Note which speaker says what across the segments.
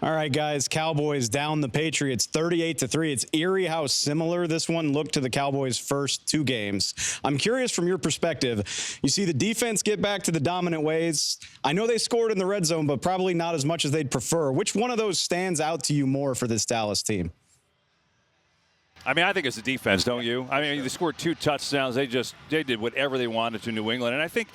Speaker 1: All right, guys, Cowboys down the Patriots 38-3. It's eerie how similar this one looked to the Cowboys' first two games. I'm curious from your perspective. You see the defense get back to the dominant ways. I know they scored in the red zone, but probably not as much as they'd prefer. Which one of those stands out to you more for this Dallas team?
Speaker 2: I mean, I think it's the defense, don't you? I mean, they scored 2 touchdowns. They did whatever they wanted to New England. And I think,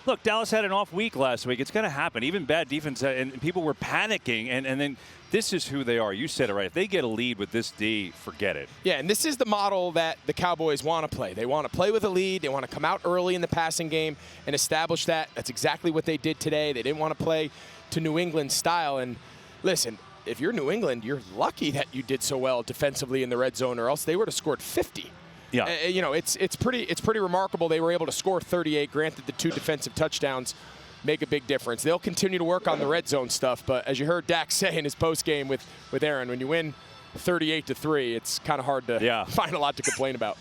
Speaker 2: look, Dallas had an off week last week. It's going to happen. Even bad defense, and people were panicking. And then this is who they are. You said it right. If they get a lead with this D, forget it.
Speaker 3: Yeah, and this is the model that the Cowboys want to play. They want to play with a lead. They want to come out early in the passing game and establish that. That's exactly what they did today. They didn't want to play to New England style. And listen, if you're New England, you're lucky that you did so well defensively in the red zone, or else they would have scored 50.
Speaker 2: Yeah.
Speaker 3: You know, it's pretty remarkable. They were able to score 38. Granted, the 2 defensive touchdowns make a big difference. They'll continue to work on the red zone stuff, but as you heard Dak say in his postgame with Aaron, when you win 38-3, it's kind of hard to find a lot to complain about.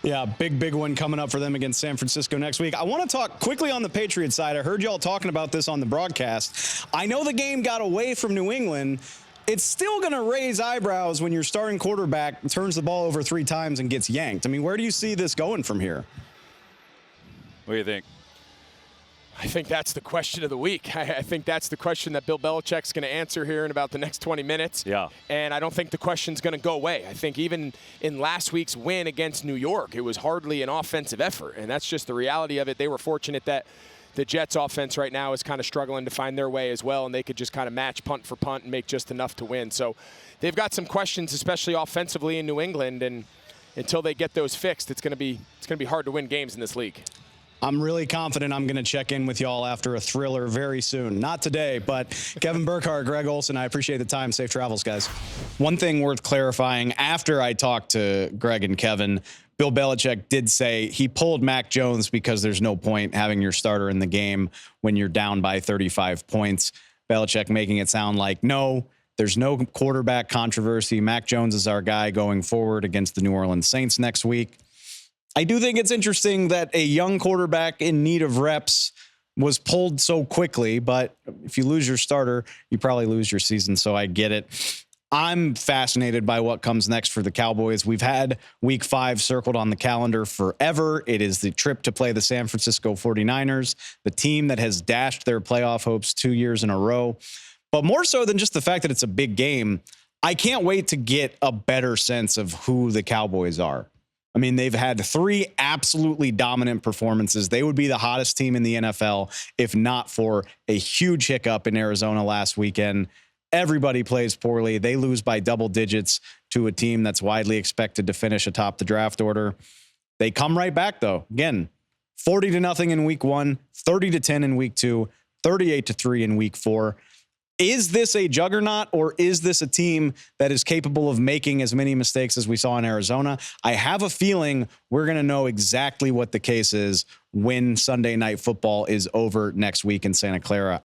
Speaker 1: Yeah, big one coming up for them against San Francisco next week. I want to talk quickly on the Patriots side. I heard y'all talking about this on the broadcast. I know the game got away from New England. It's still going to raise eyebrows when your starting quarterback turns the ball over 3 times and gets yanked. I mean, where do you see this going from here?
Speaker 2: What do you think?
Speaker 3: I think that's the question of the week. I think that's the question that Bill Belichick's going to answer here in about the next 20 minutes.
Speaker 2: Yeah.
Speaker 3: And I don't think the question's going to go away. I think even in last week's win against New York, it was hardly an offensive effort. And that's just the reality of it. They were fortunate that the Jets offense right now is kind of struggling to find their way as well, and they could just kind of match punt for punt and make just enough to win. So they've got some questions, especially offensively in New England, and until they get those fixed, it's going to be hard to win games in this league.
Speaker 1: I'm really confident I'm going to check in with y'all after a thriller very soon. Not today, but Kevin Burkhardt, Greg Olsen, I appreciate the time. Safe travels, guys. One thing worth clarifying, after I talked to Greg and Kevin, Bill Belichick did say he pulled Mac Jones because there's no point having your starter in the game when you're down by 35 points. Belichick making it sound like, no, there's no quarterback controversy. Mac Jones is our guy going forward against the New Orleans Saints next week. I do think it's interesting that a young quarterback in need of reps was pulled so quickly, but if you lose your starter, you probably lose your season, so I get it. I'm fascinated by what comes next for the Cowboys. We've had week 5 circled on the calendar forever. It is the trip to play the San Francisco 49ers, the team that has dashed their playoff hopes 2 years in a row. But more so than just the fact that it's a big game, I can't wait to get a better sense of who the Cowboys are. I mean, they've had 3 absolutely dominant performances. They would be the hottest team in the NFL if not for a huge hiccup in Arizona last weekend. Everybody plays poorly. They lose by double digits to a team that's widely expected to finish atop the draft order. They come right back, though. Again, 40-0 in week 1, 30-10 in week 2, 38-3 in week 4. Is this a juggernaut, or is this a team that is capable of making as many mistakes as we saw in Arizona? I have a feeling we're going to know exactly what the case is when Sunday Night Football is over next week in Santa Clara.